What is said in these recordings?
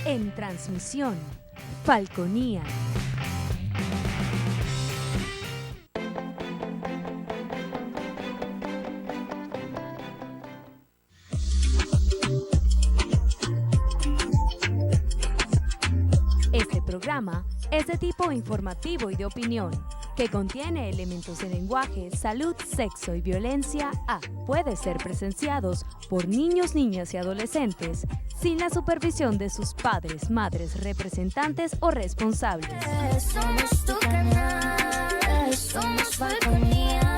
En transmisión, Falconía. Este programa es de tipo informativo y de opinión, que contiene elementos de lenguaje, salud, sexo y violencia puede ser presenciados por niños, niñas y adolescentes sin la supervisión de sus padres, madres, representantes o responsables. Somos tu canal, somos Falconía.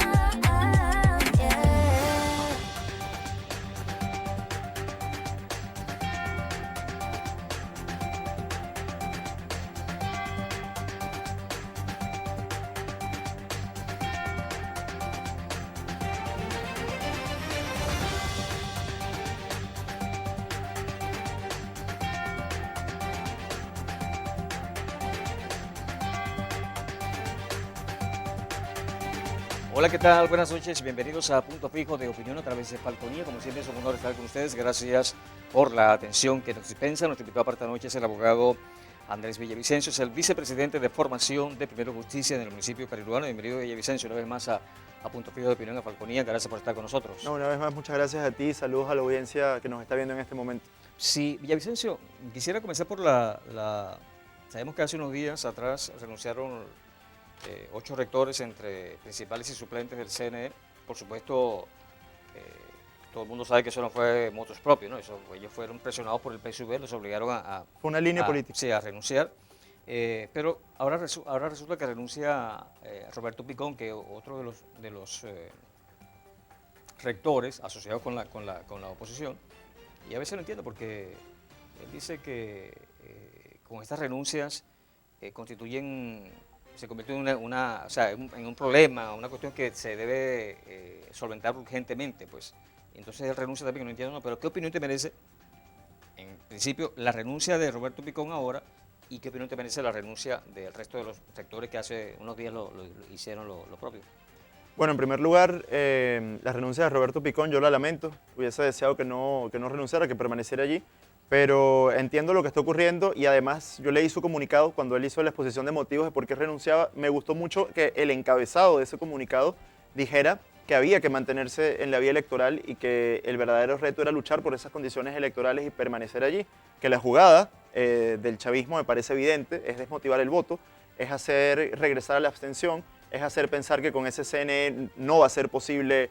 Hola, ¿qué tal? Buenas noches, bienvenidos a Punto Fijo de Opinión a través de Falconía. Como siempre es un honor estar con ustedes, gracias por la atención que nos dispensa. Nuestro invitado para esta noche es el abogado Andrés Villavicencio, es el vicepresidente de formación de Primero Justicia en el municipio cariruano. Bienvenido, Villavicencio, una vez más a Punto Fijo de Opinión a Falconía. Gracias por estar con nosotros. No, una vez más, muchas gracias a ti, saludos a la audiencia que nos está viendo en este momento. Sí, Villavicencio, quisiera comenzar por Sabemos que hace unos días atrás renunciaron 8 rectores entre principales y suplentes del CNE. Por supuesto, todo el mundo sabe que eso no fue motus propios, ¿no? Ellos fueron presionados por el PSV, los obligaron Fue una línea política. Sí, a renunciar. Pero ahora resulta que renuncia Roberto Picón, que otro de los rectores asociados con la oposición. Y a veces no entiendo porque él dice que con estas renuncias se convirtió en en un problema, una cuestión que se debe solventar urgentemente, pues. Entonces él renuncia también, no entiendo, pero ¿qué opinión te merece, en principio, la renuncia de Roberto Picón ahora y qué opinión te merece la renuncia del resto de los sectores que hace unos días lo hicieron lo propio? Bueno, en primer lugar, la renuncia de Roberto Picón yo la lamento, hubiese deseado que no renunciara, que permaneciera allí, pero entiendo lo que está ocurriendo y además yo leí su comunicado cuando él hizo la exposición de motivos de por qué renunciaba. Me gustó mucho que el encabezado de ese comunicado dijera que había que mantenerse en la vía electoral y que el verdadero reto era luchar por esas condiciones electorales y permanecer allí. Que la jugada del chavismo me parece evidente, es desmotivar el voto, es hacer regresar a la abstención, es hacer pensar que con ese CNE no va a ser posible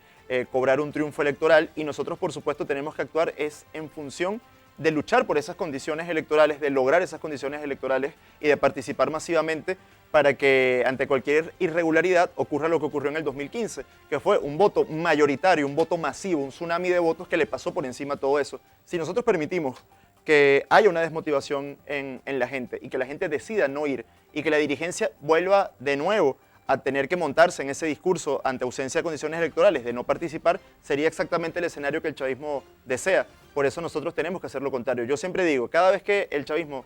cobrar un triunfo electoral y nosotros por supuesto tenemos que actuar en función de luchar por esas condiciones electorales, de lograr esas condiciones electorales y de participar masivamente para que ante cualquier irregularidad ocurra lo que ocurrió en el 2015, que fue un voto mayoritario, un voto masivo, un tsunami de votos que le pasó por encima todo eso. Si nosotros permitimos que haya una desmotivación en la gente y que la gente decida no ir y que la dirigencia vuelva de nuevo a tener que montarse en ese discurso ante ausencia de condiciones electorales, de no participar, sería exactamente el escenario que el chavismo desea. Por eso nosotros tenemos que hacer lo contrario. Yo siempre digo, cada vez que el chavismo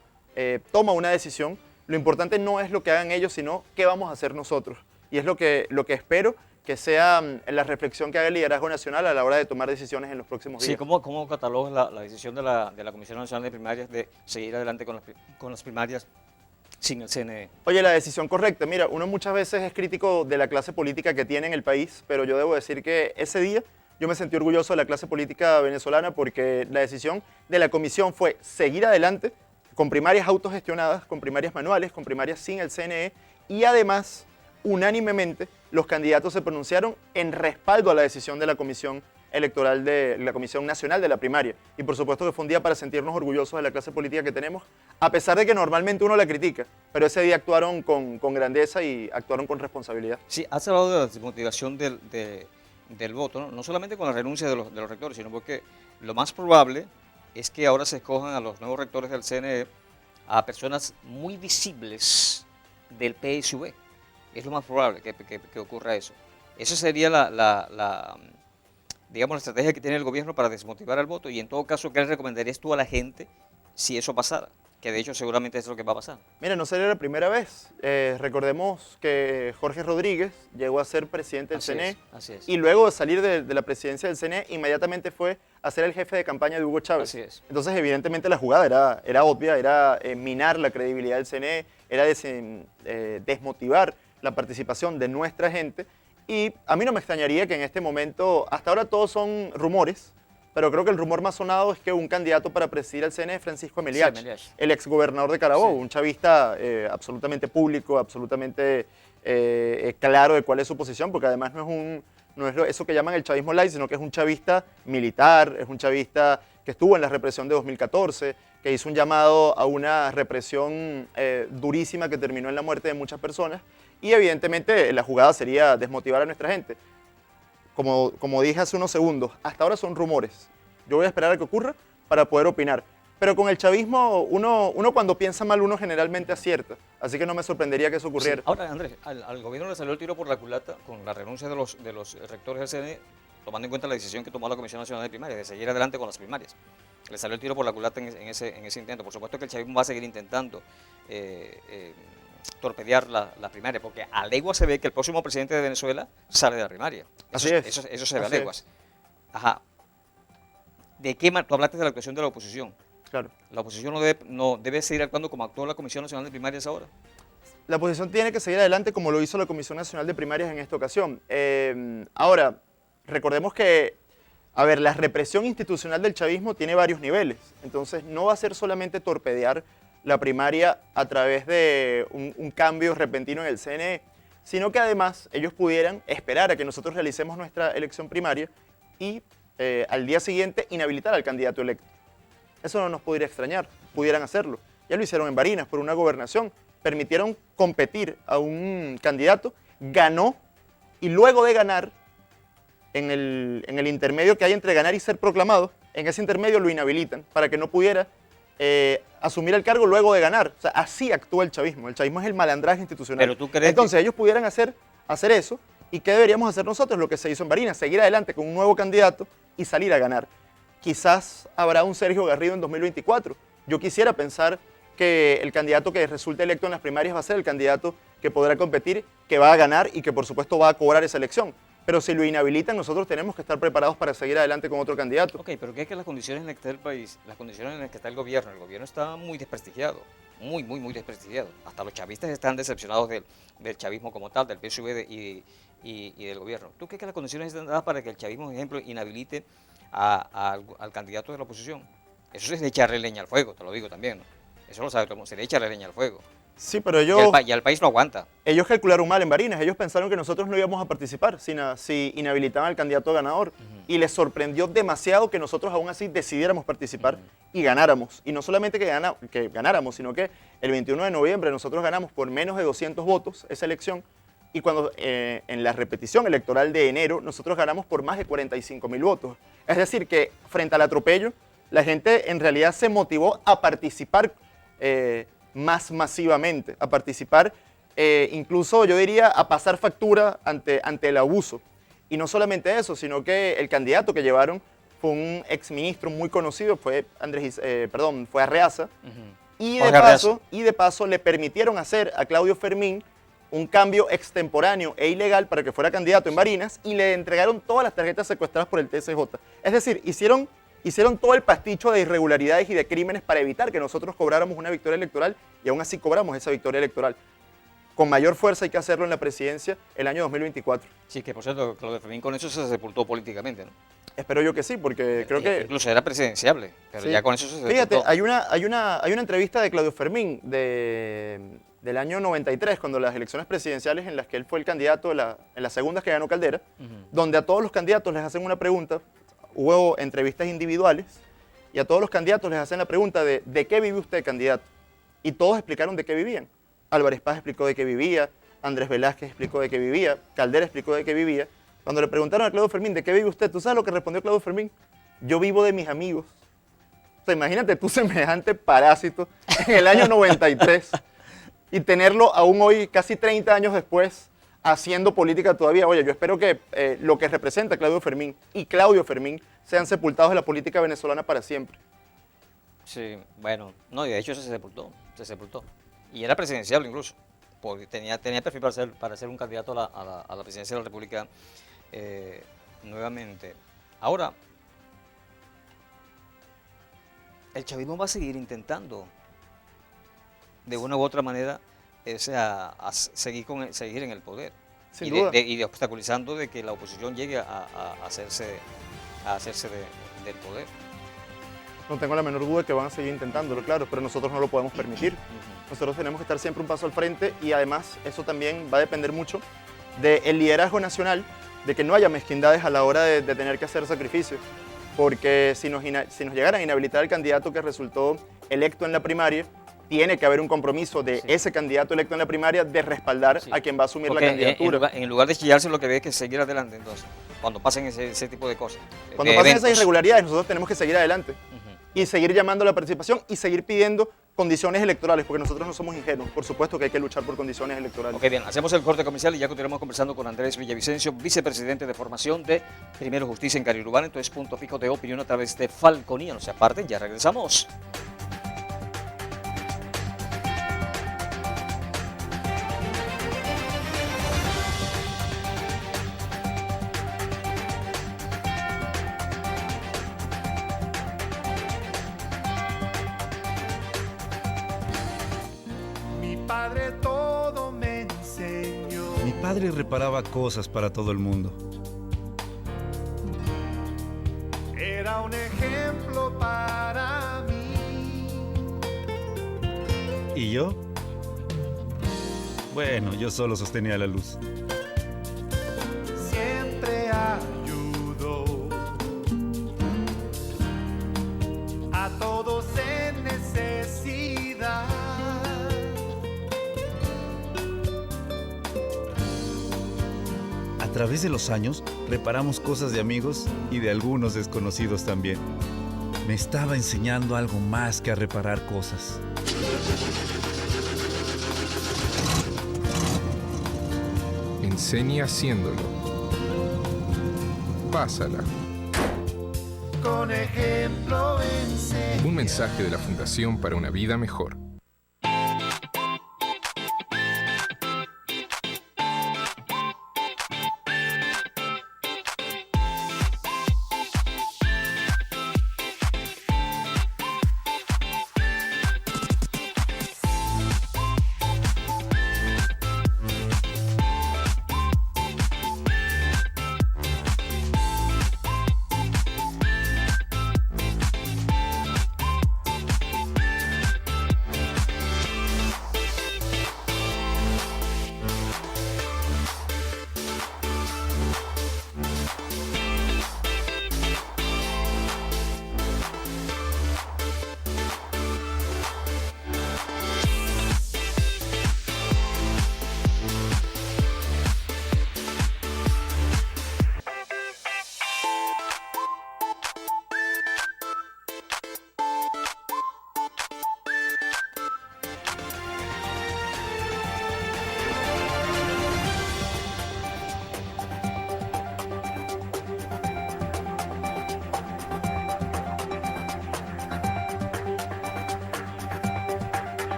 toma una decisión, lo importante no es lo que hagan ellos, sino qué vamos a hacer nosotros. Y es lo que espero que sea la reflexión que haga el liderazgo nacional a la hora de tomar decisiones en los próximos días. Sí, ¿cómo catalogas la decisión de la Comisión Nacional de Primarias de seguir adelante con las primarias sin el CNE? Oye, la decisión correcta. Mira, uno muchas veces es crítico de la clase política que tiene en el país, pero yo debo decir que ese día yo me sentí orgulloso de la clase política venezolana porque la decisión de la comisión fue seguir adelante con primarias autogestionadas, con primarias manuales, con primarias sin el CNE y además, unánimemente, los candidatos se pronunciaron en respaldo a la decisión de la Comisión Electoral de la Comisión Nacional de la Primaria. Y por supuesto que fue un día para sentirnos orgullosos de la clase política que tenemos, a pesar de que normalmente uno la critica, pero ese día actuaron con grandeza y actuaron con responsabilidad. Sí, has hablado de la desmotivación del voto, ¿no? No solamente con la renuncia de los rectores, sino porque lo más probable es que ahora se escojan a los nuevos rectores del CNE a personas muy visibles del PSV. Es lo más probable que ocurra eso. Esa sería digamos, la estrategia que tiene el gobierno para desmotivar al voto y en todo caso, ¿qué le recomendarías tú a la gente si eso pasara? Que de hecho seguramente es lo que va a pasar. Mira, no sería la primera vez. Recordemos que Jorge Rodríguez llegó a ser presidente del CNE Así es. y luego de salir de la presidencia del CNE inmediatamente fue a ser el jefe de campaña de Hugo Chávez. Así es. Entonces evidentemente la jugada era obvia, era minar la credibilidad del CNE, era desmotivar la participación de nuestra gente y a mí no me extrañaría que en este momento, hasta ahora todos son rumores, pero creo que el rumor más sonado es que un candidato para presidir al CNE es Francisco Ameliach, el exgobernador de Carabobo, un chavista absolutamente público, absolutamente claro de cuál es su posición, porque además no es eso que llaman el chavismo light, sino que es un chavista militar, es un chavista que estuvo en la represión de 2014, que hizo un llamado a una represión durísima que terminó en la muerte de muchas personas, y evidentemente la jugada sería desmotivar a nuestra gente. Como dije hace unos segundos, hasta ahora son rumores. Yo voy a esperar a que ocurra para poder opinar. Pero con el chavismo, uno cuando piensa mal, uno generalmente acierta. Así que no me sorprendería que eso ocurriera. Sí. Ahora, Andrés, al gobierno le salió el tiro por la culata con la renuncia de los rectores del CNE, tomando en cuenta la decisión que tomó la Comisión Nacional de Primarias, de seguir adelante con las primarias. Le salió el tiro por la culata en ese intento. Por supuesto que el chavismo va a seguir intentando torpedear la primaria, porque a leguas se ve que el próximo presidente de Venezuela sale de la primaria. Así es. Eso se ve a leguas. Ajá. ¿De qué tú hablaste de la actuación de la oposición? Claro. ¿La oposición no debe seguir actuando como actuó la Comisión Nacional de Primarias ahora? La oposición tiene que seguir adelante como lo hizo la Comisión Nacional de Primarias en esta ocasión. Ahora, recordemos que, a ver, la represión institucional del chavismo tiene varios niveles. Entonces, no va a ser solamente torpedear la primaria a través de un cambio repentino en el CNE, sino que además ellos pudieran esperar a que nosotros realicemos nuestra elección primaria y al día siguiente inhabilitar al candidato electo. Eso no nos podría extrañar, pudieran hacerlo. Ya lo hicieron en Barinas por una gobernación, permitieron competir a un candidato, ganó y luego de ganar, en el intermedio que hay entre ganar y ser proclamado, en ese intermedio lo inhabilitan para que no pudiera asumir el cargo luego de ganar. O sea, así actúa el chavismo. El chavismo es el malandraje institucional. Pero tú crees Entonces ellos pudieran hacer eso. ¿Y qué deberíamos hacer nosotros? Lo que se hizo en Barinas, seguir adelante con un nuevo candidato y salir a ganar. Quizás habrá un Sergio Garrido en 2024. Yo quisiera pensar que el candidato que resulte electo en las primarias va a ser el candidato que podrá competir, que va a ganar y que por supuesto va a cobrar esa elección. Pero si lo inhabilitan, nosotros tenemos que estar preparados para seguir adelante con otro candidato. Ok, pero ¿qué es que las condiciones en las que está el país, las condiciones en las que está el gobierno está muy desprestigiado, muy desprestigiado. Hasta los chavistas están decepcionados del chavismo como tal, del PSV y del gobierno. ¿Tú crees que las condiciones están dadas para que el chavismo, por ejemplo, inhabilite al candidato de la oposición? Eso es echarle leña al fuego, te lo digo también, ¿no? Eso lo sabe todo el mundo, sería echarle leña al fuego. Sí, pero ellos... Y el país lo aguanta. Ellos calcularon mal en Barinas, ellos pensaron que nosotros no íbamos a participar si inhabilitaban al candidato ganador. Y les sorprendió demasiado que nosotros aún así decidiéramos participar y ganáramos. Y no solamente que ganáramos, sino que el 21 de noviembre nosotros ganamos por menos de 200 votos esa elección. Y cuando en la repetición electoral de enero nosotros ganamos por más de 45.000 votos. Es decir, que frente al atropello, la gente en realidad se motivó a participar más masivamente, a participar, incluso yo diría a pasar factura ante el abuso. Y no solamente eso, sino que el candidato que llevaron fue un exministro muy conocido, fue Arreaza, y de paso le permitieron hacer a Claudio Fermín un cambio extemporáneo e ilegal para que fuera candidato en Barinas y le entregaron todas las tarjetas secuestradas por el TSJ. Es decir, hicieron todo el pasticho de irregularidades y de crímenes para evitar que nosotros cobráramos una victoria electoral y aún así cobramos esa victoria electoral. Con mayor fuerza hay que hacerlo en la presidencia el año 2024. Sí, que por cierto, Claudio Fermín con eso se sepultó políticamente, ¿no? Espero yo que sí, porque creo que... Incluso era presidenciable, pero sí. ya con eso se sepultó. Fíjate, hay una entrevista de Claudio Fermín del año 93, cuando las elecciones presidenciales en las que él fue el candidato en las segundas que ganó Caldera, donde a todos los candidatos les hacen una pregunta. Hubo entrevistas individuales y a todos los candidatos les hacen la pregunta ¿de qué vive usted, candidato? Y todos explicaron de qué vivían. Álvarez Paz explicó de qué vivía, Andrés Velázquez explicó de qué vivía, Caldera explicó de qué vivía. Cuando le preguntaron a Claudio Fermín, ¿de qué vive usted? ¿Tú sabes lo que respondió Claudio Fermín? Yo vivo de mis amigos. O sea, imagínate tú semejante parásito en el año 93 y tenerlo aún hoy, casi 30 años después, haciendo política todavía. Oye, yo espero que lo que representa Claudio Fermín y Claudio Fermín sean sepultados de la política venezolana para siempre. Sí, bueno, no, y de hecho se sepultó. Y era presidenciable incluso, porque tenía perfil para ser un candidato a la presidencia de la República nuevamente. Ahora, el chavismo va a seguir intentando, de una u otra manera, seguir en el poder. Sin duda. Y de obstaculizando de que la oposición llegue a hacerse del poder. No tengo la menor duda de que van a seguir intentándolo, claro, pero nosotros no lo podemos permitir. Nosotros tenemos que estar siempre un paso al frente y además eso también va a depender mucho del liderazgo nacional, de que no haya mezquindades a la hora de tener que hacer sacrificios. Porque si nos llegaran a inhabilitar al candidato que resultó electo en la primaria, tiene que haber un compromiso de ese candidato electo en la primaria de respaldar a quien va a asumir Porque la candidatura. en lugar de chillarse, lo que ve es que seguir adelante, entonces, cuando pasen ese tipo de cosas. Cuando de pasen eventos. esas irregularidades, nosotros tenemos que seguir adelante y seguir llamando a la participación y seguir pidiendo condiciones electorales, porque nosotros no somos ingenuos. Por supuesto que hay que luchar por condiciones electorales. Ok, bien, hacemos el corte comercial y ya continuamos conversando con Andrés Villavicencio, vicepresidente de formación de Primero Justicia en Carirubán. Entonces, punto fijo de opinión a través de Falconía. No se aparten, ya regresamos. Mi padre todo me enseñó. Mi padre reparaba cosas para todo el mundo. Era un ejemplo para mí. ¿Y yo? Bueno, yo solo sostenía la luz. Siempre ayudó a todos en necesidad. A través de los años, reparamos cosas de amigos y de algunos desconocidos también. Me estaba enseñando algo más que a reparar cosas. Enseña haciéndolo. Pásala. Con ejemplo enseña. Un mensaje de la Fundación para una Vida Mejor.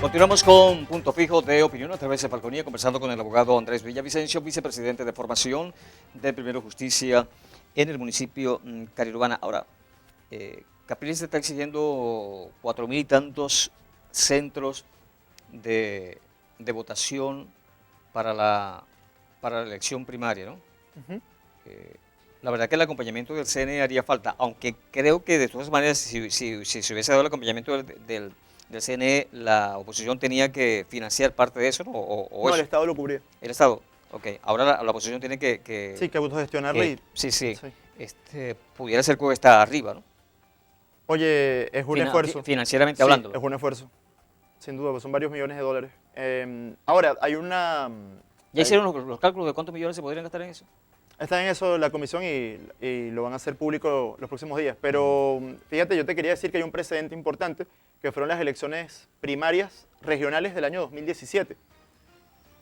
Continuamos con Punto Fijo de Opinión a través de Falconía, conversando con el abogado Andrés Villavicencio, vicepresidente de formación de Primero Justicia en el municipio Carirubana. Ahora, Capriles está exigiendo 4.000 y tantos centros de votación para la elección primaria, ¿no? La verdad que el acompañamiento del CNE haría falta, aunque creo que de todas maneras, si se hubiese dado el acompañamiento del CNE, la oposición tenía que financiar parte de eso, ¿no? No, el Estado lo cubría. El Estado. Ok, ahora la oposición tiene que Sí, que autogestionarla y... sí, sí, Sí. pudiera ser que está arriba, ¿no? Oye, es un esfuerzo. Financieramente Sí, hablando. es un esfuerzo, sin duda, pues son varios millones de dólares. Ahora, hay una... ¿Ya hicieron los cálculos de cuántos millones se podrían gastar en eso? Está en eso la comisión y lo van a hacer público los próximos días. Pero fíjate, yo te quería decir que hay un precedente importante, que fueron las elecciones primarias regionales del año 2017,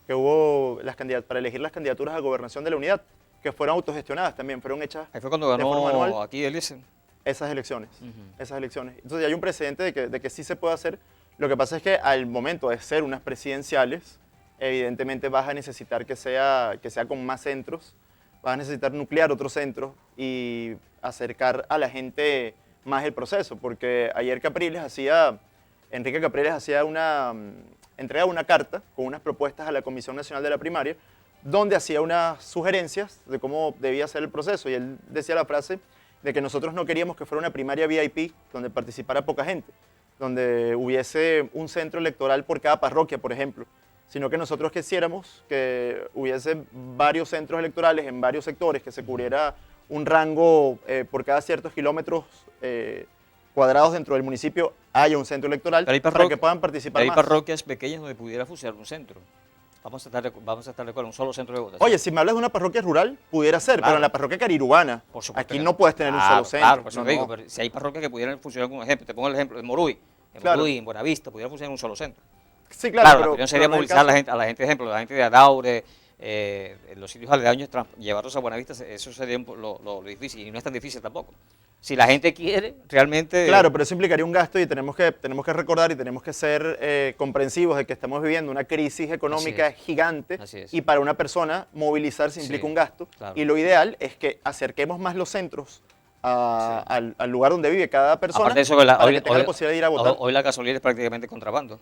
que hubo para elegir las candidaturas a gobernación de la unidad, que fueron autogestionadas también, fueron hechas Ahí fue cuando de forma ganó manual aquí Eliezer. esas elecciones. Entonces ya hay un precedente de que sí se puede hacer. Lo que pasa es que al momento de ser unas presidenciales, evidentemente vas a necesitar que sea con más centros, vas a necesitar nuclear otros centros y acercar a la gente más el proceso, porque ayer Enrique Capriles entregaba una carta con unas propuestas a la Comisión Nacional de la Primaria, donde hacía unas sugerencias de cómo debía ser el proceso, y él decía la frase de que nosotros no queríamos que fuera una primaria VIP donde participara poca gente, donde hubiese un centro electoral por cada parroquia, por ejemplo, sino que nosotros quisiéramos que hubiese varios centros electorales en varios sectores, que se cubriera un rango por cada ciertos kilómetros cuadrados dentro del municipio, haya un centro electoral para que puedan participar hay más. parroquias pequeñas donde pudiera funcionar un centro. Vamos a estar de acuerdo, un solo centro de votación. Oye, si me hablas de una parroquia rural, pudiera ser, Claro. pero en la parroquia carirubana, Por supuesto aquí que no puedes tener un solo centro. Claro, por eso No, te digo, no. pero si hay parroquias que pudieran funcionar como ejemplo, te pongo el ejemplo de Moruy. En Claro. Moruy, en Buenavista, pudiera funcionar un solo centro. Sí, Claro, claro, la cuestión sería no es el movilizar caso. a la gente, ejemplo, la gente de Adaure, los sitios aledaños, llevarlos a Buenavista, eso sería lo difícil, y no es tan difícil tampoco. Si la gente quiere, realmente... Claro, pero eso implicaría un gasto y tenemos que recordar y tenemos que ser comprensivos de que estamos viviendo una crisis económica gigante Así es. y para una persona movilizarse implica un gasto. claro. Y lo ideal es que acerquemos más los centros al lugar donde vive cada persona Aparte de eso, para que tenga la posibilidad de ir a votar. hoy la gasolina es prácticamente contrabando.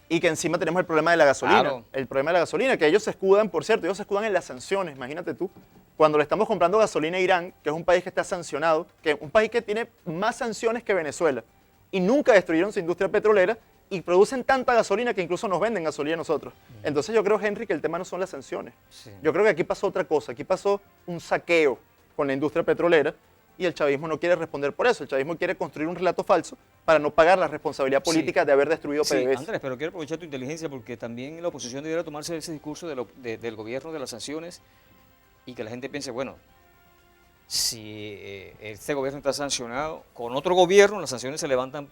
Y que encima tenemos el problema de la gasolina. Claro. El problema de la gasolina, que ellos se escudan, por cierto, ellos se escudan en las sanciones, imagínate tú. Cuando le estamos comprando gasolina a Irán, que es un país que está sancionado, que es un país que tiene más sanciones que Venezuela, y nunca destruyeron su industria petrolera, y producen tanta gasolina que incluso nos venden gasolina a nosotros. Entonces yo creo, Henry, que el tema no son las sanciones. Sí. Yo creo que aquí pasó otra cosa, aquí pasó un saqueo con la industria petrolera, y el chavismo no quiere responder por eso. El chavismo quiere construir un relato falso para no pagar la responsabilidad política de haber destruido Sí, PDVSA. Andrés, pero quiero aprovechar tu inteligencia porque también la oposición debiera tomarse ese discurso del gobierno, de las sanciones, y que la gente piense, bueno, si este gobierno está sancionado, con otro gobierno las sanciones se levantan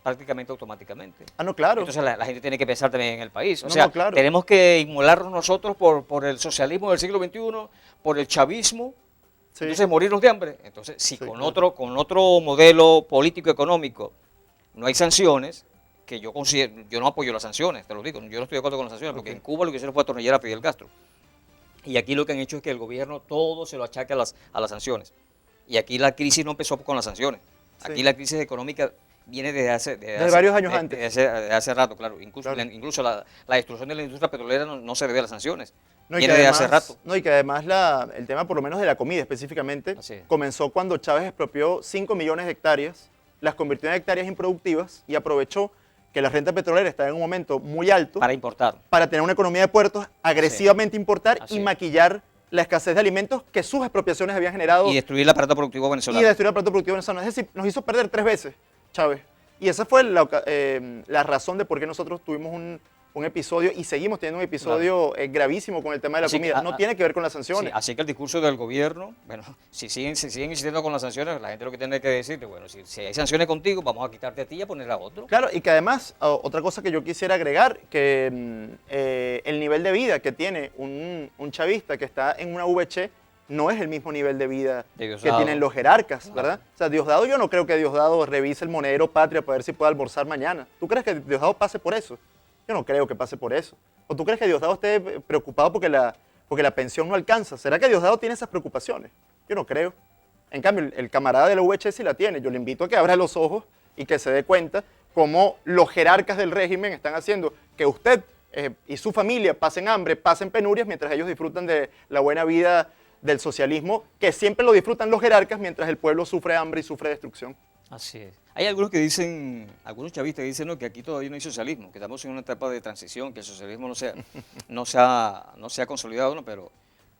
prácticamente automáticamente. Ah, no, claro. Entonces la gente tiene que pensar también en el país. O No, sea, no, claro. tenemos que inmolarnos nosotros por el socialismo del siglo XXI, por el chavismo, Sí. entonces morirnos de hambre. Entonces, si Sí, con claro. otro modelo político económico no hay sanciones, que yo considero, yo no apoyo las sanciones, te lo digo, yo no estoy de acuerdo con las sanciones, porque en Cuba lo que hicieron fue atornillar a Fidel Castro. Y aquí lo que han hecho es que el gobierno todo se lo achaque a las sanciones. Y aquí la crisis no empezó con las sanciones. Sí. Aquí la crisis económica viene desde varios años antes. Desde hace rato, claro. Incluso, Claro. incluso la destrucción de la industria petrolera no se debe a las sanciones. No, y Viene que desde además, hace rato. No, y que además el tema, por lo menos de la comida específicamente, Así es. comenzó cuando Chávez expropió 5 millones de hectáreas, las convirtió en hectáreas improductivas y aprovechó que la renta petrolera estaba en un momento muy alto Para importar. para tener una economía de puertos, agresivamente importar Así y es. maquillar la escasez de alimentos que sus expropiaciones habían generado Y destruir el aparato productivo y venezolano. destruir el aparato productivo venezolano. Es decir, nos hizo perder 3 veces Chávez. Y esa fue la razón de por qué nosotros tuvimos un episodio y seguimos teniendo un episodio gravísimo con el tema de la Así que, comida. No tiene que ver con las sanciones. Sí, así que el discurso del gobierno, bueno, si siguen insistiendo con las sanciones, la gente lo que tiene que decirte, bueno, si hay sanciones contigo, vamos a quitarte a ti y a poner a otro. Claro, y que además, otra cosa que yo quisiera agregar, que el nivel de vida que tiene un chavista que está en una VC no es el mismo nivel de vida De que Diosdado. tienen los jerarcas, ¿verdad? O sea, Diosdado, yo no creo que Diosdado revise el monedero Patria para ver si puede almorzar mañana. ¿Tú crees que Diosdado pase por eso? Yo no creo que pase por eso. ¿O tú crees que Diosdado esté preocupado porque la pensión no alcanza? ¿Será que Diosdado tiene esas preocupaciones? Yo no creo. En cambio, el camarada de la VC sí la tiene. Yo le invito a que abra los ojos y que se dé cuenta cómo los jerarcas del régimen están haciendo que usted y su familia pasen hambre, pasen penurias, mientras ellos disfrutan de la buena vida del socialismo, que siempre lo disfrutan los jerarcas, mientras el pueblo sufre hambre y sufre destrucción. Así es. Hay algunos que dicen, algunos chavistas dicen no, que aquí todavía no hay socialismo, que estamos en una etapa de transición, que el socialismo no se ha consolidado, ¿no? Pero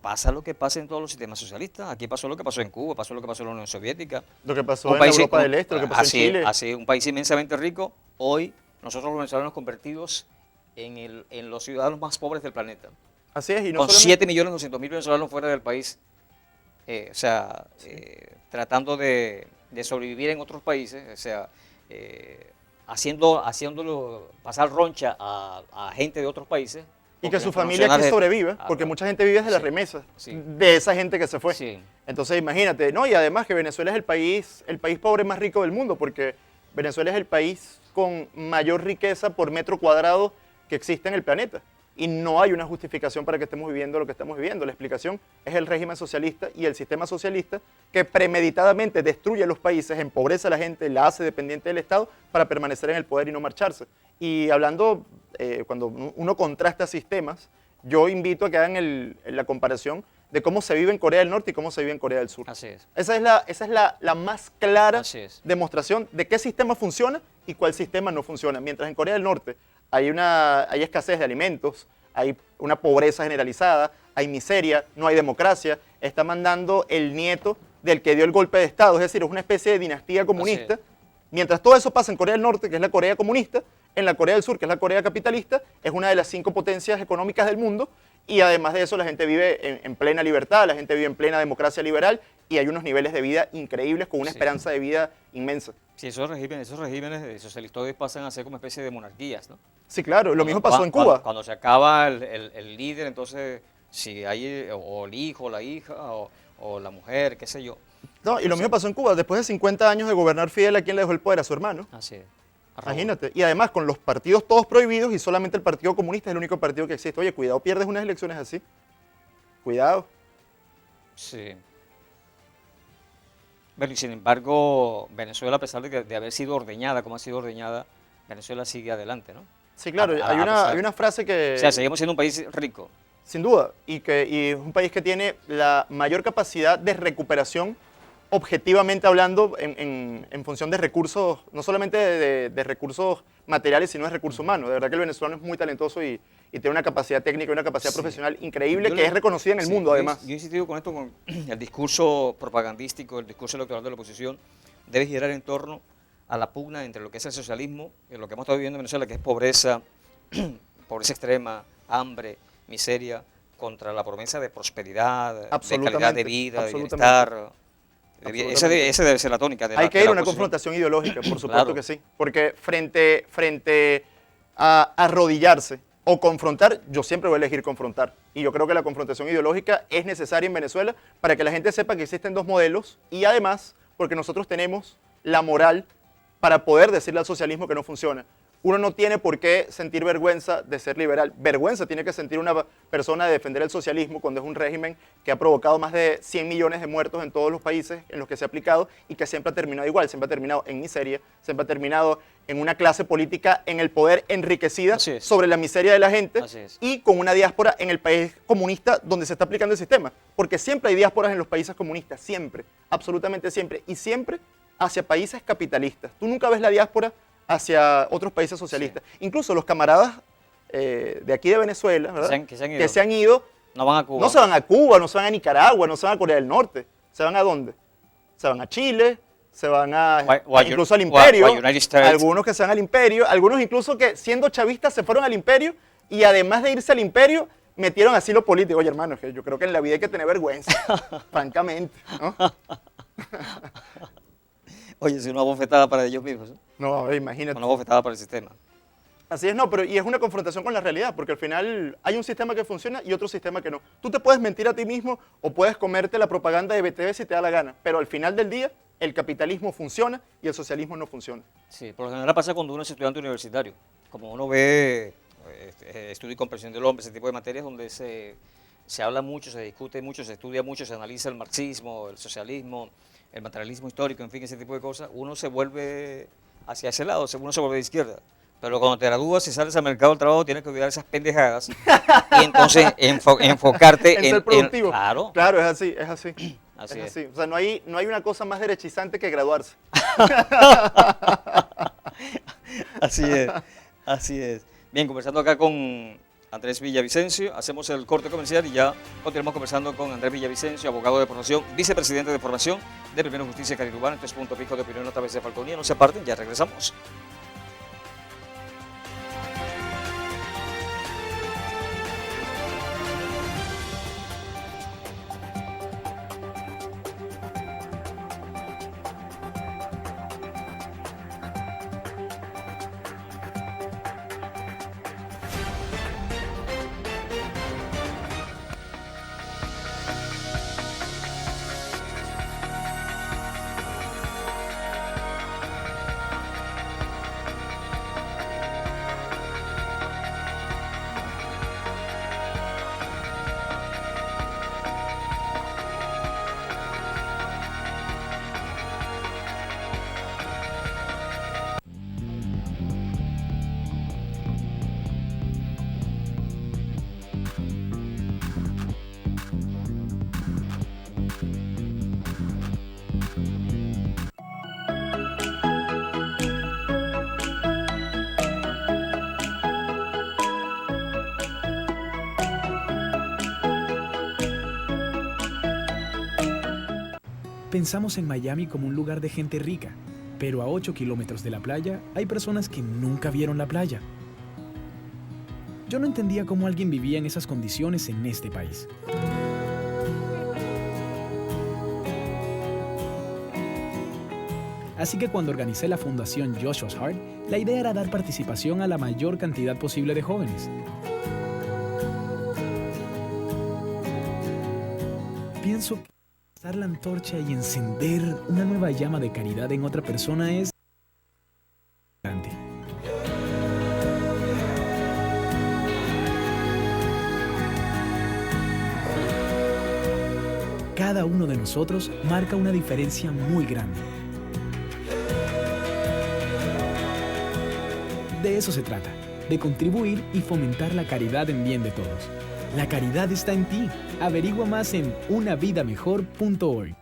pasa lo que pasa en todos los sistemas socialistas. Aquí pasó lo que pasó en Cuba, pasó lo que pasó en la Unión Soviética. Lo que pasó Un en país- Europa del Este, lo que pasó así, en Chile. así, un país inmensamente rico. Hoy nosotros los venezolanos convertidos en los ciudadanos más pobres del planeta. Así es, y no Con solamente- 7.200.000 venezolanos fuera del país, tratando de sobrevivir en otros países, haciéndolo pasar roncha a gente de otros países. Y que porque su no familia funciona aquí de- sobreviva, Ah, porque claro. mucha gente vive de las Sí, remesas sí. de esa gente que se fue. Sí. Entonces imagínate, ¿no? Y además que Venezuela es el país pobre más rico del mundo, porque Venezuela es el país con mayor riqueza por metro cuadrado que existe en el planeta. Y no hay una justificación para que estemos viviendo lo que estamos viviendo. La explicación es el régimen socialista y el sistema socialista que premeditadamente destruye los países, empobrece a la gente, la hace dependiente del Estado para permanecer en el poder y no marcharse. Y hablando, cuando uno contrasta sistemas, yo invito a que hagan la comparación de cómo se vive en Corea del Norte y cómo se vive en Corea del Sur. Así es. Esa es la más clara Así es. demostración de qué sistema funciona y cuál sistema no funciona. Mientras en Corea del Norte hay escasez de alimentos, hay una pobreza generalizada, hay miseria, no hay democracia, está mandando el nieto del que dio el golpe de Estado, es decir, es una especie de dinastía comunista. Así Mientras todo eso pasa en Corea del Norte, que es la Corea comunista, en la Corea del Sur, que es la Corea capitalista, es una de las 5 potencias económicas del mundo, y además de eso la gente vive en plena libertad, la gente vive en plena democracia liberal, y hay unos niveles de vida increíbles con una Sí. esperanza de vida inmensa. Sí, esos regímenes socialistas pasan a ser como especie de monarquías, ¿no? Sí, claro, lo mismo pasó en Cuando- Cuba. Cuando se acaba el líder, entonces, si hay o el hijo, o la hija, o la mujer, qué sé yo. No, y lo mismo pasó en Cuba. Después de 50 años de gobernar Fidel, ¿a quién le dejó el poder? A su hermano. Así es. A Raúl. Imagínate. Y además, con los partidos todos prohibidos y solamente el Partido Comunista es el único partido que existe. Oye, cuidado, pierdes unas elecciones así. Cuidado. Sí. Bueno, y sin embargo, Venezuela, a pesar de haber sido ordeñada, como ha sido ordeñada, Venezuela sigue adelante, ¿no? Sí, claro, A- a- hay a una, pesar- hay una frase que... O sea, seguimos siendo un país rico. Sin duda, y es un país que tiene la mayor capacidad de recuperación, objetivamente hablando, en función de recursos, no solamente de recursos materiales, sino de recursos humanos. De verdad que el venezolano es muy talentoso y tiene una capacidad técnica y una capacidad Sí. profesional increíble Yo que le- es reconocida en el sí, mundo, yo he- además. Yo he insistido con esto, con el discurso propagandístico, el discurso electoral de la oposición, debe girar en torno a la pugna entre lo que es el socialismo, lo que hemos estado viviendo en Venezuela, que es pobreza, pobreza extrema, hambre, miseria, contra la promesa de prosperidad, de calidad de Absolutamente, vida, de absolutamente. bienestar. Absolutamente. Ese debe ser la tónica de la Hay que de ir la a una oposición. confrontación ideológica, por supuesto Claro. que sí. Porque frente a arrodillarse o confrontar, yo siempre voy a elegir confrontar. Y yo creo que la confrontación ideológica es necesaria en Venezuela para que la gente sepa que existen dos modelos y además porque nosotros tenemos la moral para poder decirle al socialismo que no funciona. Uno no tiene por qué sentir vergüenza de ser liberal. Vergüenza tiene que sentir una persona de defender el socialismo cuando es un régimen que ha provocado más de 100 millones de muertos en todos los países en los que se ha aplicado y que siempre ha terminado igual, siempre ha terminado en miseria, siempre ha terminado en una clase política en el poder enriquecida Así es. sobre la miseria de la gente Así es. y con una diáspora en el país comunista donde se está aplicando el sistema. Porque siempre hay diásporas en los países comunistas, siempre, absolutamente siempre, y siempre hacia países capitalistas. Tú nunca ves la diáspora hacia otros países socialistas. Incluso los camaradas de aquí de Venezuela, ¿verdad? Que se han ido. Que se han ido, No van a Cuba. no se van a Cuba, no se van a Nicaragua, no se van a Corea del Norte. ¿Se van a dónde? Se van a Chile, se van incluso al imperio. o a United States. Algunos que se van al imperio, algunos incluso que siendo chavistas se fueron al imperio y además de irse al imperio, metieron asilo político. Oye, hermano, es que yo creo que en la vida hay que tener vergüenza, francamente, ¿no? Oye, es una bofetada para ellos mismos, ¿eh? No, imagínate. Una bofetada para el sistema. Así es, no, pero y es una confrontación con la realidad, porque al final hay un sistema que funciona y otro sistema que no. Tú te puedes mentir a ti mismo o puedes comerte la propaganda de BTV si te da la gana, pero al final del día el capitalismo funciona y el socialismo no funciona. Sí, por lo general pasa cuando uno es estudiante universitario. Como uno ve estudio y comprensión del hombre, ese tipo de materias donde se habla mucho, se discute mucho, se estudia mucho, se analiza el marxismo, el socialismo, el materialismo histórico, en fin, ese tipo de cosas, uno se vuelve hacia ese lado, uno se vuelve de izquierda. Pero cuando te gradúas y sales al mercado del trabajo, tienes que olvidar esas pendejadas y entonces enfocarte En ser productivo. claro, Claro, es así, es así. Así es es. así. O sea, no hay una cosa más derechizante que graduarse. Así es, así es. Bien, conversando acá con Andrés Villavicencio, hacemos el corte comercial y ya continuamos conversando con Andrés Villavicencio, abogado de formación, vicepresidente de formación de Primero Justicia Carirubana. Este es Punto Fijo de Opinión a través de Falconía. No se aparten, ya regresamos. Pensamos en Miami como un lugar de gente rica, pero a 8 kilómetros de la playa hay personas que nunca vieron la playa. Yo no entendía cómo alguien vivía en esas condiciones en este país. Así que cuando organicé la fundación Joshua's Heart, la idea era dar participación a la mayor cantidad posible de jóvenes. Pienso que pasar la antorcha y encender una nueva llama de caridad en otra persona es importante. Cada uno de nosotros marca una diferencia muy grande. De eso se trata, de contribuir y fomentar la caridad en bien de todos. La caridad está en ti. Averigua más en unavidamejor.org.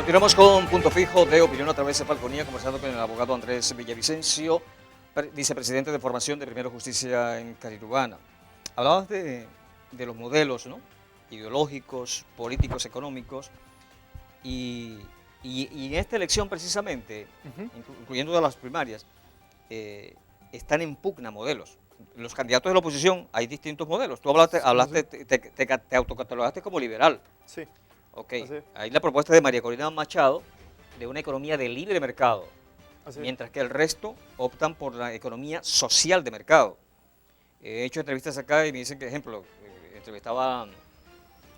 Continuamos con Punto Fijo de Opinión a través de Falconía, conversando con el abogado Andrés Villavicencio, vicepresidente de formación de Primero Justicia en Carirubana. Hablabas de los modelos, ¿no?, ideológicos, políticos, económicos, y en esta elección precisamente, incluyendo de las primarias, están en pugna modelos. Los candidatos de la oposición hay distintos modelos. Tú hablaste, te autocatalogaste como liberal. Sí. Ok, ahí la propuesta de María Corina Machado de una economía de libre mercado, mientras que el resto optan por la economía social de mercado. He hecho entrevistas acá y me dicen que, ejemplo, entrevistaba a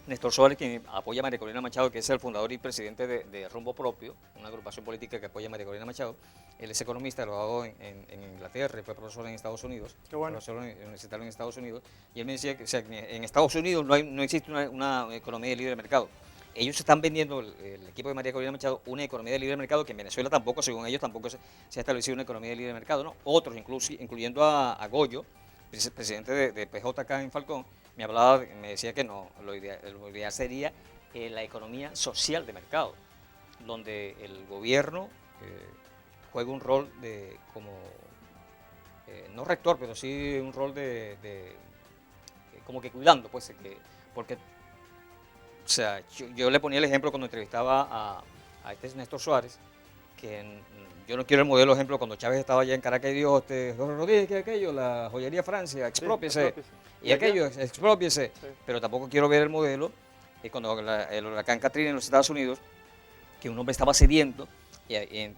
Néstor Suárez, quien apoya a María Corina Machado, que es el fundador y presidente de Rumbo Propio, una agrupación política que apoya a María Corina Machado. Él es economista, graduado en Inglaterra, fue profesor en Estados Unidos, profesor universitario en Estados Unidos, y él me decía que, o sea, que en Estados Unidos no existe una economía de libre mercado. Ellos están vendiendo, el equipo de María Corina Machado, una economía de libre mercado que en Venezuela tampoco, según ellos, tampoco se ha establecido una economía de libre mercado, ¿no? Otros, incluyendo a Goyo, presidente de PJ acá en Falcón, me decía que no, lo ideal sería la economía social de mercado, donde el gobierno juega un rol como, no rector, pero sí un rol como que cuidando, pues, porque... O sea, yo le ponía el ejemplo cuando entrevistaba a este Néstor Suárez, que yo no quiero el modelo ejemplo cuando Chávez estaba allá en Caracas y dijo, Jorge Rodríguez, ¿qué es aquello? La joyería Francia, expropiese. Y aquello, expropiese. Sí. Pero tampoco quiero ver el modelo cuando el huracán Katrina en los Estados Unidos, que un hombre estaba sediento, y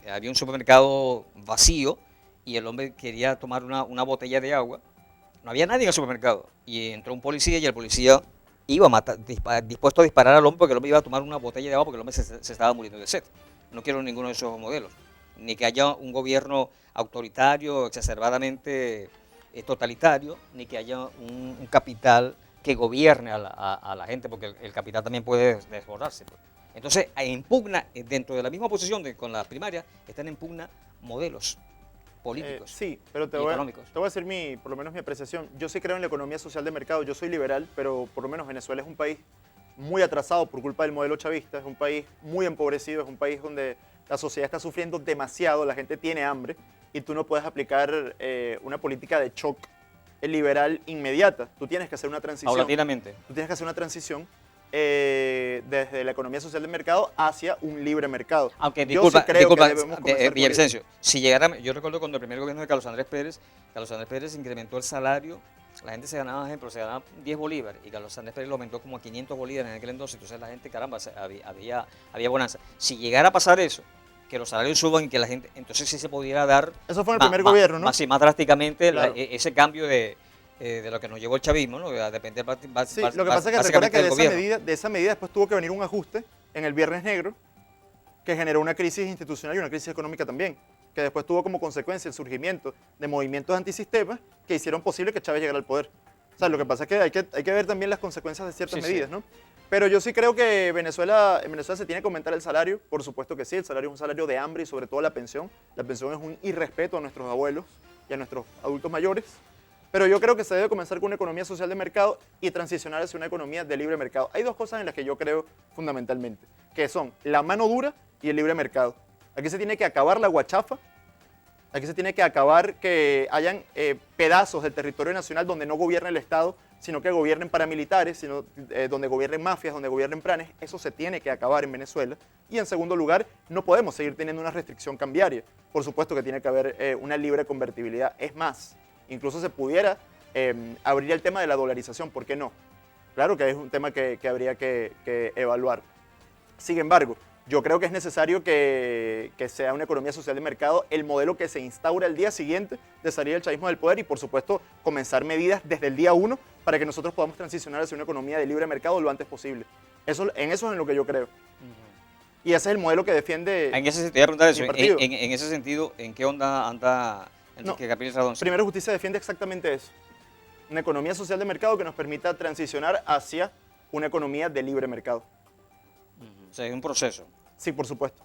había un supermercado vacío, y el hombre quería tomar una botella de agua. No había nadie en el supermercado. Y entró un policía, y el policía iba a matar, dispuesto a disparar al hombre porque el hombre iba a tomar una botella de agua porque el hombre se estaba muriendo de sed. No quiero ninguno de esos modelos. Ni que haya un gobierno autoritario, exacerbadamente totalitario, ni que haya un capital que gobierne a la gente, porque el capital también puede desbordarse. Pues. Entonces, impugna, dentro de la misma oposición con las primarias, están en pugna modelos políticos sí, pero te y voy a económicos. decir por lo menos mi apreciación. Yo sí creo en la economía social de mercado, yo soy liberal, pero por lo menos Venezuela es un país muy atrasado por culpa del modelo chavista, es un país muy empobrecido, es un país donde la sociedad está sufriendo demasiado, la gente tiene hambre y tú no puedes aplicar una política de shock liberal inmediata. Tú tienes que hacer una transición. Paulatinamente. Tú tienes que hacer una transición desde la economía social del mercado hacia un libre mercado. Aunque, Yo sí creo que debemos comenzar por Villavicencio, eso. si llegara, yo recuerdo cuando el primer gobierno de Carlos Andrés Pérez incrementó el salario, la gente se ganaba, por ejemplo, se ganaba 10 bolívares y Carlos Andrés Pérez lo aumentó como a 500 bolívares en aquel entonces, entonces la gente, caramba, había bonanza. Si llegara a pasar eso, que los salarios suban y que la gente, entonces sí se pudiera dar... Eso fue en el primer gobierno, ¿no? Más drásticamente Claro. Ese cambio de lo que nos llevó el chavismo, ¿no? A depender Sí, lo que pasa es que recuerda que de esa medida después tuvo que venir un ajuste en el Viernes Negro que generó una crisis institucional y una crisis económica también, que después tuvo como consecuencia el surgimiento de movimientos antisistemas que hicieron posible que Chávez llegara al poder. O sea, lo que pasa es que hay que ver también las consecuencias de ciertas medidas, ¿no? Pero yo sí creo que en Venezuela se tiene que aumentar el salario, por supuesto que sí, el salario es un salario de hambre y sobre todo la pensión. La pensión es un irrespeto a nuestros abuelos y a nuestros adultos mayores. Pero yo creo que se debe comenzar con una economía social de mercado y transicionar hacia una economía de libre mercado. Hay dos cosas en las que yo creo fundamentalmente, que son la mano dura y el libre mercado. Aquí se tiene que acabar la guachafa, aquí se tiene que acabar que hayan pedazos del territorio nacional donde no gobierne el Estado, sino que gobiernen paramilitares, sino donde gobiernen mafias, donde gobiernen planes. Eso se tiene que acabar en Venezuela. Y en segundo lugar, no podemos seguir teniendo una restricción cambiaria. Por supuesto que tiene que haber una libre convertibilidad. Es más, incluso se pudiera abrir el tema de la dolarización, ¿por qué no? Claro que es un tema que habría que evaluar. Sin embargo, yo creo que es necesario que sea una economía social de mercado el modelo que se instaura el día siguiente de salir del chavismo del poder y, por supuesto, comenzar medidas desde el día 1 para que nosotros podamos transicionar hacia una economía de libre mercado lo antes posible. Eso es en lo que yo creo. Y ese es el modelo que defiende En ese, te voy a preguntar eso, mi partido. en ese sentido, ¿en qué onda anda Enrique Capriles Radón? Primero Justicia defiende exactamente eso. Una economía social de mercado que nos permita transicionar hacia una economía de libre mercado. O sea, es un proceso. Sí, por supuesto,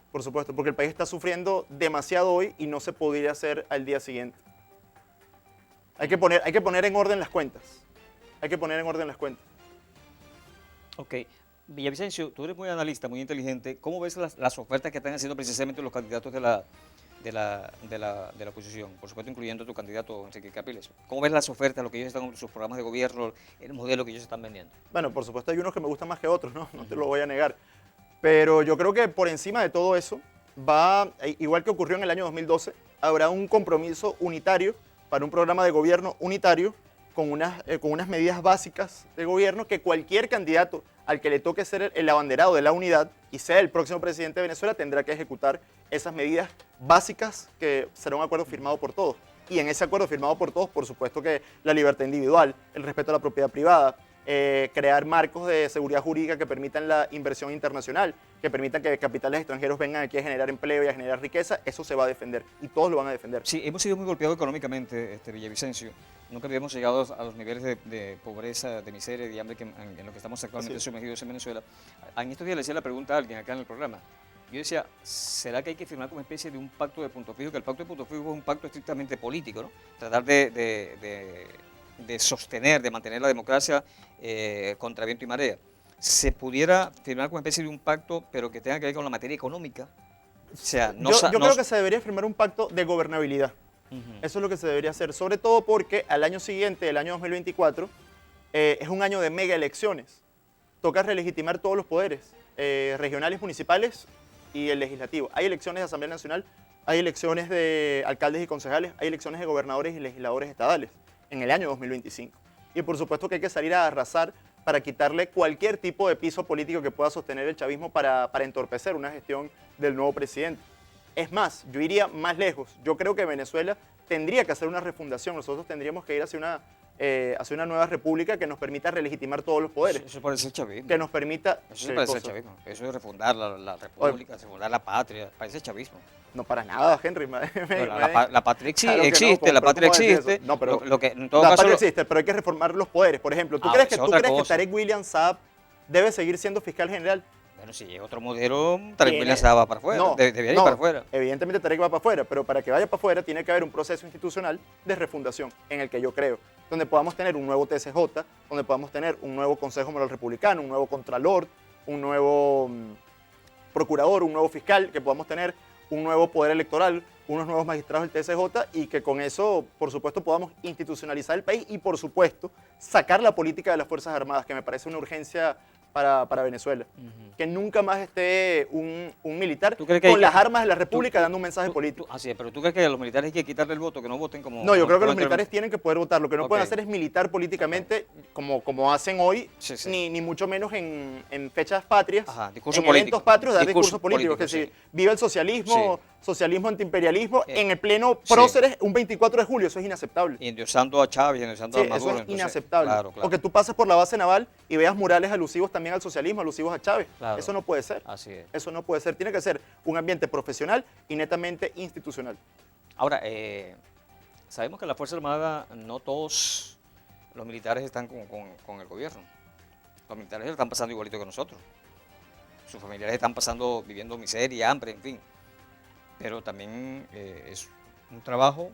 porque el país está sufriendo demasiado hoy y no se podría hacer al día siguiente. Hay que poner en orden las cuentas. Ok. Villavicencio, tú eres muy analista, muy inteligente. ¿Cómo ves las ofertas que están haciendo precisamente los candidatos de la oposición? Por supuesto, incluyendo tu candidato, Enrique Capriles. ¿Cómo ves las ofertas, lo que ellos están en sus programas de gobierno, el modelo que ellos están vendiendo? Bueno, por supuesto hay unos que me gustan más que otros, ¿no? No te lo voy a negar. Pero yo creo que por encima de todo eso, igual que ocurrió en el año 2012, habrá un compromiso unitario para un programa de gobierno unitario con unas medidas básicas de gobierno que cualquier candidato al que le toque ser el abanderado de la unidad y sea el próximo presidente de Venezuela tendrá que ejecutar esas medidas básicas que será un acuerdo firmado por todos. Y en ese acuerdo firmado por todos, por supuesto que la libertad individual, el respeto a la propiedad privada, crear marcos de seguridad jurídica que permitan la inversión internacional, que permitan que capitales extranjeros vengan aquí a generar empleo y a generar riqueza, eso se va a defender y todos lo van a defender. Sí, hemos sido muy golpeados económicamente, Villavicencio. Nunca habíamos llegado a los niveles de pobreza, de miseria, de hambre en los que estamos actualmente sumergidos en Venezuela. En estos días le hacía la pregunta a alguien acá en el programa. Yo decía, ¿será que hay que firmar como especie de un pacto de punto fijo? Que el pacto de punto fijo es un pacto estrictamente político, ¿no? Tratar de sostener, de mantener la democracia contra viento y marea. ¿Se pudiera firmar como especie de un pacto, pero que tenga que ver con la materia económica? O sea, yo creo que se debería firmar un pacto de gobernabilidad. Eso es lo que se debería hacer, sobre todo porque al año siguiente, el año 2024, es un año de mega elecciones. Toca relegitimar todos los poderes, regionales, municipales y el legislativo. Hay elecciones de Asamblea Nacional, hay elecciones de alcaldes y concejales, hay elecciones de gobernadores y legisladores estadales en el año 2025. Y por supuesto que hay que salir a arrasar para quitarle cualquier tipo de piso político que pueda sostener el chavismo para entorpecer una gestión del nuevo presidente. Es más, yo iría más lejos. Yo creo que Venezuela tendría que hacer una refundación. Nosotros tendríamos que ir hacia hacia una nueva república que nos permita relegitimar todos los poderes. Eso parece el chavismo. Que nos permita... Eso ¿qué parece el cosa? chavismo. Eso es refundar la república, refundar la patria. Parece chavismo. No, para nada, Henry. Bueno, la patria Claro que no, existe, la pero patria ¿cómo es existe. eso? No, pero lo que en todo la caso patria existe, pero hay que reformar los poderes. Por ejemplo, ¿tú crees esa es que otra cosa. Tarek William Saab debe seguir siendo fiscal general? Bueno, si es otro modelo, Tarek Tiene- William Saab va para afuera. No, Debería ir no, para afuera. Evidentemente Tarek va para afuera, pero para que vaya para afuera tiene que haber un proceso institucional de refundación en el que yo creo, donde podamos tener un nuevo TCJ, donde podamos tener un nuevo Consejo Moral Republicano, un nuevo Contralor, un nuevo procurador, un nuevo fiscal, que podamos tener un nuevo poder electoral, unos nuevos magistrados del TCJ y que con eso, por supuesto, podamos institucionalizar el país y, por supuesto, sacar la política de las Fuerzas Armadas, que me parece una urgencia para Venezuela. Que nunca más esté un militar ¿Tú crees que hay con que- las armas de la República dando un mensaje político. Así es, pero ¿tú crees que a los militares hay que quitarle el voto, que no voten como... No, yo creo que los como militares tienen que poder votar. Lo que no pueden Ok. hacer es militar políticamente como hacen hoy, Sí, sí. Ni mucho menos en fechas patrias, Ajá, discurso en político. eventos patrios, dar Discurso discursos políticos. Que político, si viva el socialismo, socialismo antiimperialismo, en el pleno sí. próceres, un 24 de julio, eso es inaceptable. Y endiosando a Chávez, endiosando Sí, a Maduro. eso es entonces, inaceptable. Claro, claro. Porque tú pasas por la base naval y veas murales alusivos también al socialismo, alusivos a Chávez. Claro. Eso no puede ser. Así es. Eso no puede ser. Tiene que ser un ambiente profesional y netamente institucional. Ahora, sabemos que en la Fuerza Armada no todos los militares están con el gobierno. Los militares lo están pasando igualito que nosotros. Sus familiares están pasando, viviendo miseria, hambre, en fin. Pero también es un trabajo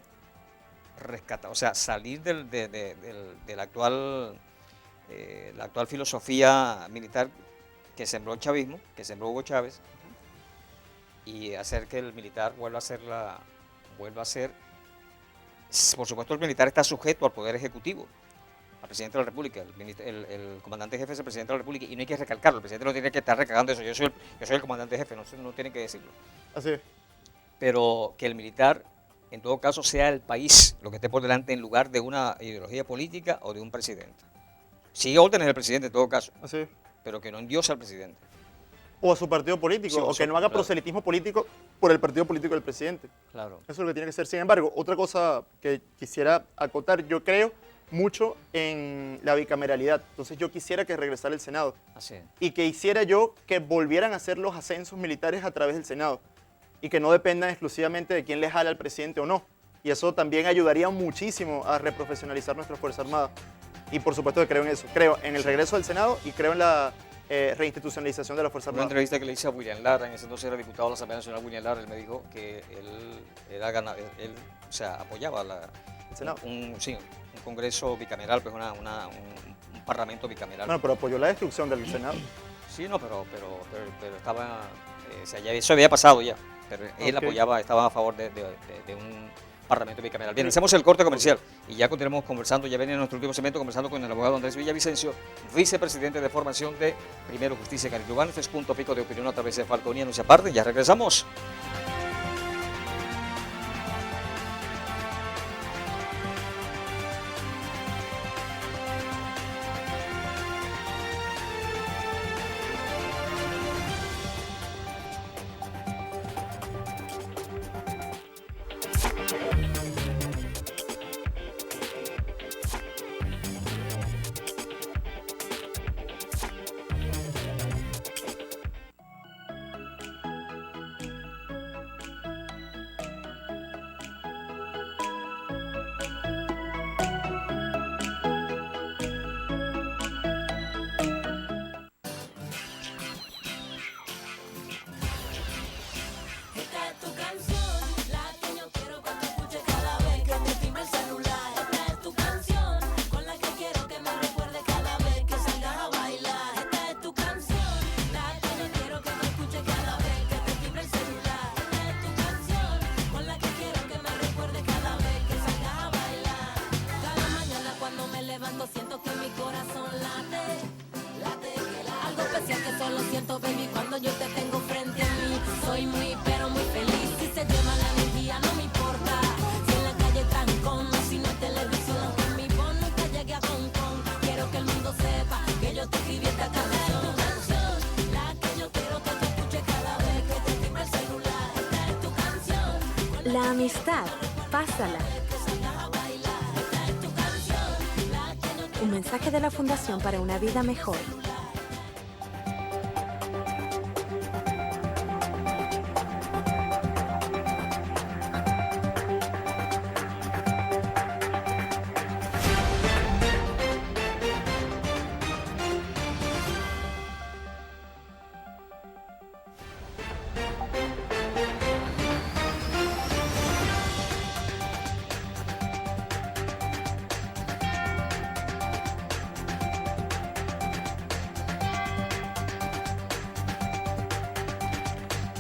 rescatar, o sea, salir del actual, la actual filosofía militar que sembró el chavismo, que sembró Hugo Chávez, y hacer que el militar vuelva a ser, por supuesto el militar está sujeto al poder ejecutivo, al presidente de la República, el comandante jefe es el presidente de la República, y no hay que recalcarlo, el presidente no tiene que estar recalcando eso, yo soy el comandante jefe, no tiene que decirlo. Así es. Pero que el militar, en todo caso, sea el país lo que esté por delante en lugar de una ideología política o de un presidente. Sigue órdenes del presidente en todo caso, Así es. pero que no endiosa al presidente. O a su partido político, Sí, o que no haga claro. proselitismo político por el partido político del presidente. Claro. Eso es lo que tiene que ser. Sin embargo, otra cosa que quisiera acotar, yo creo mucho en la bicameralidad. Entonces yo quisiera que regresara el Senado Así es. y que hiciera yo que volvieran a hacer los ascensos militares a través del Senado y que no dependan exclusivamente de quién le jala al presidente o no. Y eso también ayudaría muchísimo a reprofesionalizar nuestra Fuerza Armada. Y por supuesto que creo en eso. Creo en el regreso del Senado y creo en la reinstitucionalización de la Fuerza Una Armada. entrevista que le hice a William Lara, en ese entonces era diputado de la Asamblea Nacional, William Lara, él me dijo que él o sea, apoyaba El Senado. un congreso bicameral, pues un parlamento bicameral. Bueno, pero apoyó la destrucción del Senado. Sí, no, pero estaba, o sea, eso había pasado ya, pero él Ok. apoyaba, estaba a favor de un parlamento bicameral. Bien, hacemos el corte comercial y ya continuamos conversando, ya viene nuestro último segmento conversando con el abogado Andrés Villavicencio, vicepresidente de formación de Primero Justicia Carilubán. Este es Punto Pico de Opinión a través de Falconía, no se aparte, ya regresamos. Esta es tu canción, la que yo quiero que tú escuches cada vez que te timbre el celular. Esta es tu canción, con la que quiero que me recuerde cada vez que salgas a bailar. Esta es tu canción, la que yo quiero que me escuches cada vez que te timbre el celular. Esta es tu canción, con la que quiero que me recuerde cada vez que salgas a bailar. Cada mañana cuando me levanto siento que mi corazón late, algo especial que solo siento, baby, cuando yo te tengo frente a mí. Soy muy, pero muy feliz. Si se lleva la energía, no me importa. Si en la calle trancón, si no hay televisión, que mi voz nunca llegue a Hong Kong. Quiero que el mundo sepa que yo te escribí esta canción. Tu canción, la que yo quiero que tú escuches cada vez que te timbre el celular. Esta es tu canción. La amistad, pásala. Que salgas a bailar. Esta es tu canción, la Un mensaje de la Fundación para una Vida Mejor.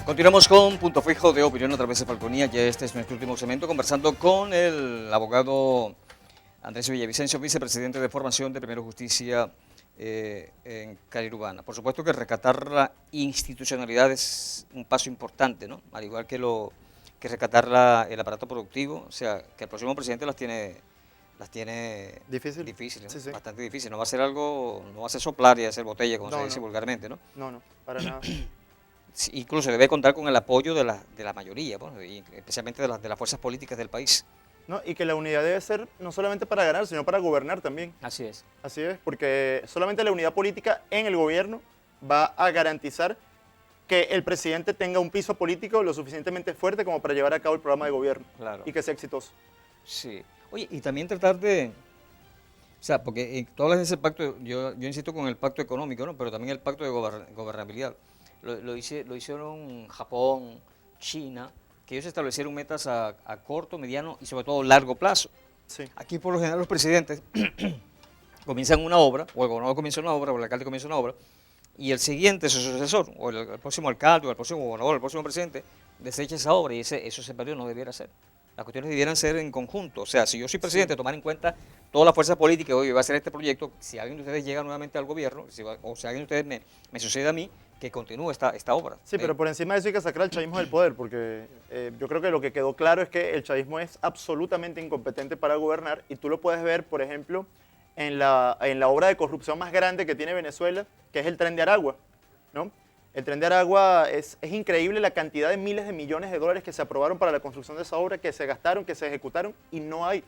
Continuamos con Punto Fijo de Opinión a través de Falconía. Ya este es nuestro último segmento, conversando con el abogado Andrés Villavicencio, vicepresidente de Formación de Primero Justicia en Carirubana. Por supuesto que rescatar la institucionalidad es un paso importante, ¿no? Al igual que rescatar el aparato productivo, o sea, que el próximo presidente las tiene difíciles, ¿no? Sí, sí. Bastante difícil. No va a ser algo, no va a ser soplar y hacer botella, como se dice vulgarmente, ¿no? No, para nada. Sí, incluso debe contar con el apoyo de la mayoría, bueno, y especialmente de las fuerzas políticas del país. No, y que la unidad debe ser no solamente para ganar, sino para gobernar también. Así es. Así es, porque solamente la unidad política en el gobierno va a garantizar que el presidente tenga un piso político lo suficientemente fuerte como para llevar a cabo el programa de gobierno. Claro. Y que sea exitoso. Sí. Oye, y también tratar de... O sea, porque tú hablas de ese pacto, yo insisto con el pacto económico, ¿no? Pero también el pacto de gobernabilidad. Lo hicieron Japón, China, que ellos establecieron metas a corto, mediano y sobre todo largo plazo. Sí. Aquí por lo general los presidentes comienzan una obra, o el gobernador comienza una obra, o el alcalde comienza una obra, y el siguiente, su sucesor, o el próximo alcalde, o el próximo gobernador, el próximo presidente, desecha esa obra y ese periodo no debiera ser. Las cuestiones debieran ser en conjunto. O sea, si yo soy presidente, tomar en cuenta todas las fuerzas políticas, hoy va a hacer este proyecto, si alguien de ustedes llega nuevamente al gobierno, o si alguien de ustedes me sucede a mí, que continúe esta obra. Sí, pero por encima de eso hay que sacar al chavismo del poder, porque yo creo que lo que quedó claro es que el chavismo es absolutamente incompetente para gobernar, y tú lo puedes ver, por ejemplo, en la obra de corrupción más grande que tiene Venezuela, que es el Tren de Aragua, ¿no? El Tren de Aragua es increíble la cantidad de miles de millones de dólares que se aprobaron para la construcción de esa obra, que se gastaron, que se ejecutaron, y no hay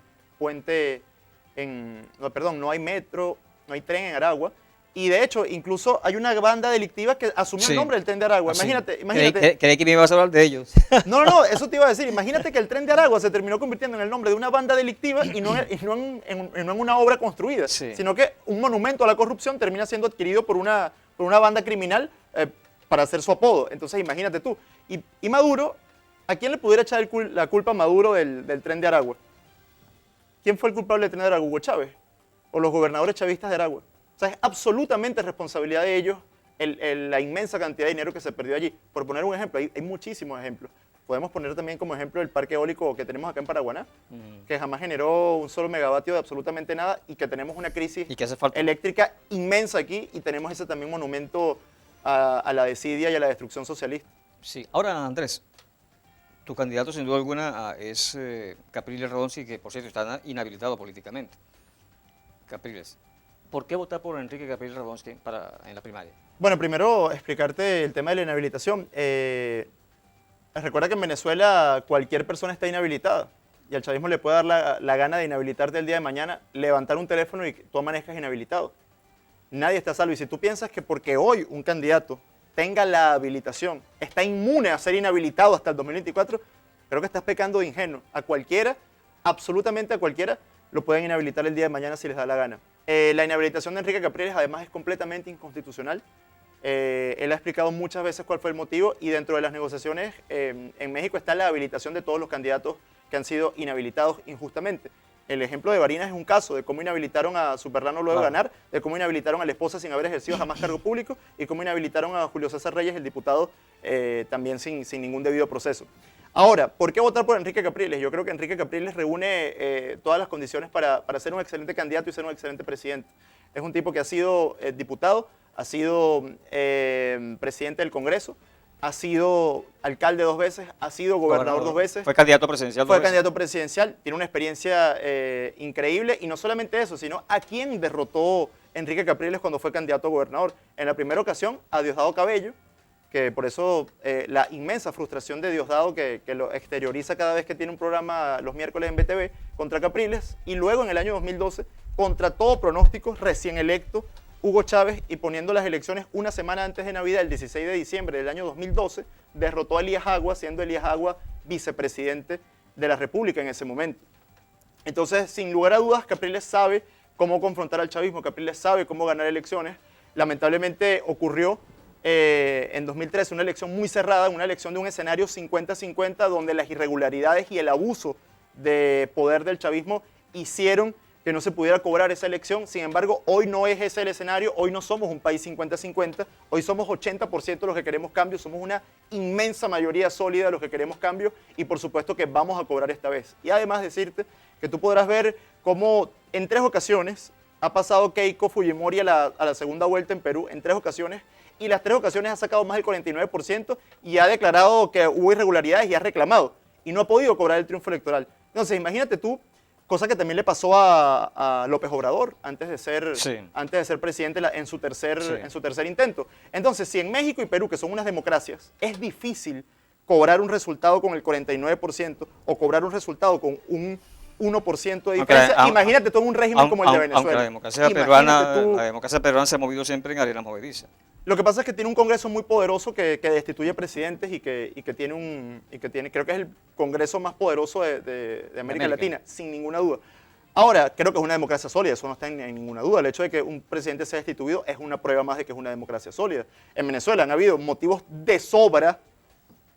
no hay metro, no hay tren en Aragua. Y de hecho, incluso hay una banda delictiva que asumió el nombre del Tren de Aragua. Imagínate. Creí que me ibas a hablar de ellos. No, eso te iba a decir. Imagínate que el Tren de Aragua se terminó convirtiendo en el nombre de una banda delictiva y no en una obra construida, sino que un monumento a la corrupción termina siendo adquirido por una banda criminal para hacer su apodo. Entonces, imagínate tú. Y Maduro, ¿a quién le pudiera echar la culpa a Maduro del Tren de Aragua? ¿Quién fue el culpable del Tren de Aragua? ¿Hugo Chávez? ¿O los gobernadores chavistas de Aragua? O sea, es absolutamente responsabilidad de ellos la inmensa cantidad de dinero que se perdió allí. Por poner un ejemplo, hay muchísimos ejemplos. Podemos poner también como ejemplo el parque eólico que tenemos acá en Paraguaná, que jamás generó un solo megavatio de absolutamente nada, y que tenemos una crisis eléctrica inmensa aquí, y tenemos ese también monumento a la desidia y a la destrucción socialista. Sí. Ahora, Andrés, tu candidato sin duda alguna es Capriles Radonsky, que por cierto está inhabilitado políticamente. Capriles. ¿Por qué votar por Enrique Capriles Radonsky en la primaria? Bueno, primero explicarte el tema de la inhabilitación. Recuerda que en Venezuela cualquier persona está inhabilitada, y al chavismo le puede dar la gana de inhabilitarte el día de mañana, levantar un teléfono y tú amanezcas inhabilitado. Nadie está a salvo. Y si tú piensas que porque hoy un candidato tenga la habilitación, está inmune a ser inhabilitado hasta el 2024, creo que estás pecando de ingenuo. A cualquiera, absolutamente a cualquiera, lo pueden inhabilitar el día de mañana si les da la gana. La inhabilitación de Enrique Capriles además es completamente inconstitucional. Él ha explicado muchas veces cuál fue el motivo, y dentro de las negociaciones en México está la habilitación de todos los candidatos que han sido inhabilitados injustamente. El ejemplo de Barinas es un caso de cómo inhabilitaron a Superlano luego de ganar, de cómo inhabilitaron a la esposa sin haber ejercido jamás cargo público, y cómo inhabilitaron a Julio César Reyes, el diputado, también sin ningún debido proceso. Ahora, ¿por qué votar por Enrique Capriles? Yo creo que Enrique Capriles reúne todas las condiciones para ser un excelente candidato y ser un excelente presidente. Es un tipo que ha sido diputado, ha sido presidente del Congreso, ha sido alcalde 2 veces, ha sido gobernador 2 veces. Fue candidato presidencial. Fue candidato presidencial, tiene una experiencia increíble, y no solamente eso, sino a quién derrotó Enrique Capriles cuando fue candidato a gobernador. En la primera ocasión, a Diosdado Cabello, que por eso la inmensa frustración de Diosdado que lo exterioriza cada vez que tiene un programa los miércoles en BTV contra Capriles, y luego en el año 2012, contra todo pronóstico, recién electo Hugo Chávez, y poniendo las elecciones una semana antes de Navidad, el 16 de diciembre del año 2012, derrotó a Elías Agua, siendo Elías Agua vicepresidente de la República en ese momento. Entonces, sin lugar a dudas, Capriles sabe cómo confrontar al chavismo, Capriles sabe cómo ganar elecciones. Lamentablemente ocurrió en 2013 una elección muy cerrada, una elección de un escenario 50-50, donde las irregularidades y el abuso de poder del chavismo hicieron que no se pudiera cobrar esa elección. Sin embargo, hoy no es ese el escenario, hoy no somos un país 50-50, hoy somos 80% los que queremos cambio, somos una inmensa mayoría sólida de los que queremos cambio, y por supuesto que vamos a cobrar esta vez. Y además decirte que tú podrás ver cómo en 3 ocasiones ha pasado Keiko Fujimori a la segunda vuelta en Perú, en 3 ocasiones, y las 3 ocasiones ha sacado más del 49% y ha declarado que hubo irregularidades y ha reclamado, y no ha podido cobrar el triunfo electoral. Entonces, imagínate tú, cosa que también le pasó a López Obrador antes de ser presidente en su tercer intento. Entonces, si en México y Perú, que son unas democracias, es difícil cobrar un resultado con el 49% o cobrar un resultado con un 1% de diferencia, imagínate todo un régimen como el de Venezuela. Aunque la democracia peruana se ha movido siempre en arena movediza. Lo que pasa es que tiene un Congreso muy poderoso que destituye presidentes y que tiene, creo que es el Congreso más poderoso de América Latina, sin ninguna duda. Ahora, creo que es una democracia sólida, eso no está en ninguna duda. El hecho de que un presidente sea destituido es una prueba más de que es una democracia sólida. En Venezuela han habido motivos de sobra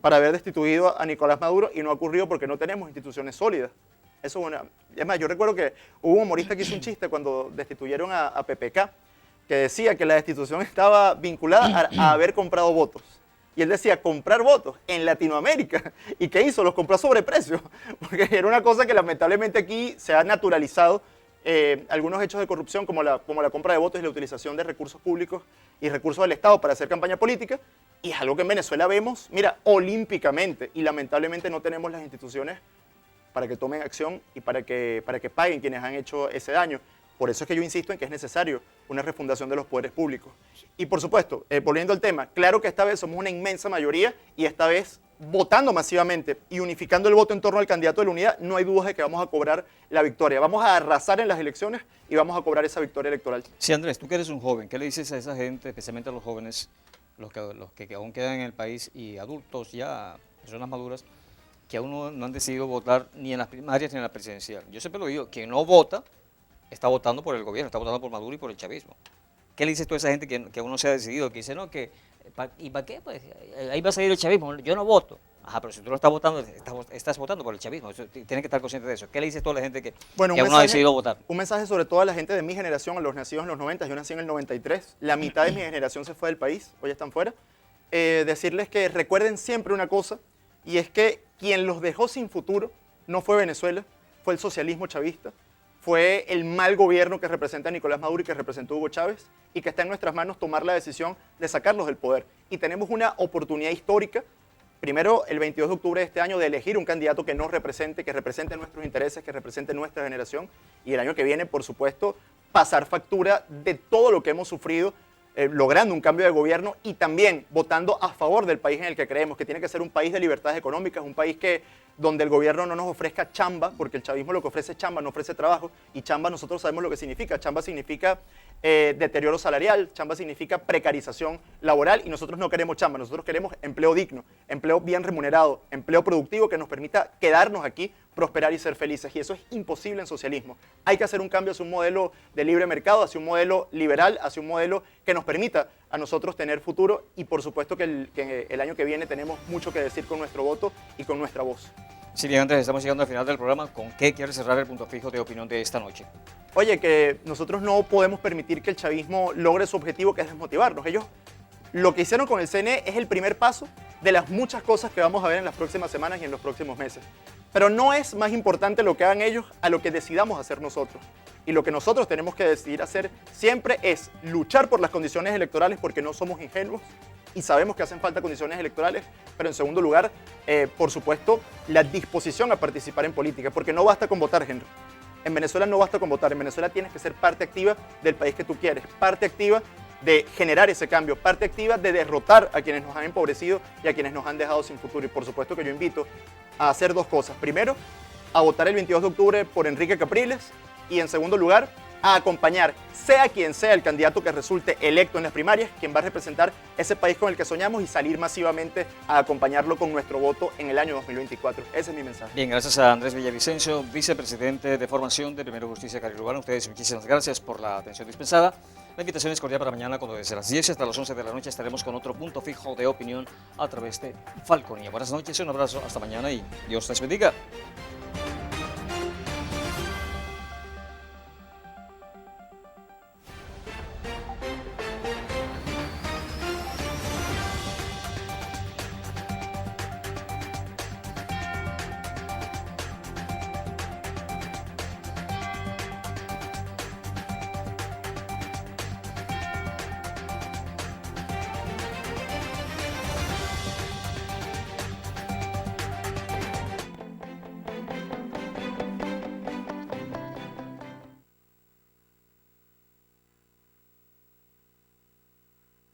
para haber destituido a Nicolás Maduro y no ha ocurrido porque no tenemos instituciones sólidas. Eso es una... Es más, yo recuerdo que hubo un humorista que hizo un chiste cuando destituyeron a PPK, que decía que la destitución estaba vinculada a haber comprado votos. Y él decía, comprar votos en Latinoamérica. ¿Y qué hizo? Los compró a sobreprecio. Porque era una cosa que lamentablemente aquí se ha naturalizado. Algunos hechos de corrupción como la compra de votos y la utilización de recursos públicos y recursos del Estado para hacer campaña política. Y es algo que en Venezuela vemos, mira, olímpicamente. Y lamentablemente no tenemos las instituciones para que tomen acción y para que paguen quienes han hecho ese daño. Por eso es que yo insisto en que es necesario una refundación de los poderes públicos. Y por supuesto, volviendo al tema, claro que esta vez somos una inmensa mayoría y esta vez votando masivamente y unificando el voto en torno al candidato de la unidad, no hay dudas de que vamos a cobrar la victoria. Vamos a arrasar en las elecciones y vamos a cobrar esa victoria electoral. Sí, Andrés, tú que eres un joven, ¿qué le dices a esa gente, especialmente a los jóvenes, los que aún quedan en el país y adultos ya, personas maduras, que aún no han decidido votar ni en las primarias ni en la presidencial? Yo siempre lo digo, quien no vota está votando por el gobierno, está votando por Maduro y por el chavismo. ¿Qué le dices tú a esa gente que aún no se ha decidido? Que dice, no, ¿y para qué? Pues ahí va a salir el chavismo, yo no voto. Ajá, pero si tú no estás votando, estás votando por el chavismo. Tienes que estar consciente de eso. ¿Qué le dices tú a la gente que aún no ha decidido votar? Un mensaje sobre todo a la gente de mi generación, a los nacidos en los 90, yo nací en el 93, la mitad de mi generación se fue del país, hoy están fuera. Decirles que recuerden siempre una cosa, y es que quien los dejó sin futuro no fue Venezuela, fue el socialismo chavista, fue el mal gobierno que representa a Nicolás Maduro y que representó a Hugo Chávez, y que está en nuestras manos tomar la decisión de sacarlos del poder. Y tenemos una oportunidad histórica, primero el 22 de octubre de este año, de elegir un candidato que nos represente, que represente nuestros intereses, que represente nuestra generación, y el año que viene, por supuesto, pasar factura de todo lo que hemos sufrido, logrando un cambio de gobierno y también votando a favor del país en el que creemos, que tiene que ser un país de libertades económicas, un país donde el gobierno no nos ofrezca chamba, porque el chavismo lo que ofrece es chamba, no ofrece trabajo, y chamba nosotros sabemos lo que significa. Chamba significa deterioro salarial, chamba significa precarización laboral, y nosotros no queremos chamba, nosotros queremos empleo digno, empleo bien remunerado, empleo productivo que nos permita quedarnos aquí, prosperar y ser felices, y eso es imposible en socialismo. Hay que hacer un cambio hacia un modelo de libre mercado, hacia un modelo liberal, hacia un modelo que nos permita a nosotros tener futuro, y por supuesto que el año que viene tenemos mucho que decir con nuestro voto y con nuestra voz. Sí, bien, Andrés, estamos llegando al final del programa. ¿Con qué quieres cerrar el punto fijo de opinión de esta noche? Oye, que nosotros no podemos permitir que el chavismo logre su objetivo, que es desmotivarnos. Ellos, lo que hicieron con el CNE es el primer paso de las muchas cosas que vamos a ver en las próximas semanas y en los próximos meses. Pero no es más importante lo que hagan ellos a lo que decidamos hacer nosotros. Y lo que nosotros tenemos que decidir hacer siempre es luchar por las condiciones electorales, porque no somos ingenuos y sabemos que hacen falta condiciones electorales, pero en segundo lugar, por supuesto, la disposición a participar en política, porque no basta con votar, Henry. En Venezuela no basta con votar, en Venezuela tienes que ser parte activa del país que tú quieres, parte activa de generar ese cambio, parte activa de derrotar a quienes nos han empobrecido y a quienes nos han dejado sin futuro. Y por supuesto que yo invito a hacer dos cosas. Primero, a votar el 22 de octubre por Enrique Capriles y en segundo lugar, a acompañar, sea quien sea el candidato que resulte electo en las primarias, quien va a representar ese país con el que soñamos y salir masivamente a acompañarlo con nuestro voto en el año 2024. Ese es mi mensaje. Bien, gracias a Andrés Villavicencio, vicepresidente de formación de Primero Justicia Carril Urbano. Ustedes muchísimas gracias por la atención dispensada. La invitación es cordial para mañana, cuando desde las 10 hasta las 11 de la noche estaremos con otro punto fijo de opinión a través de Falconía. Buenas noches, un abrazo, hasta mañana y Dios les bendiga.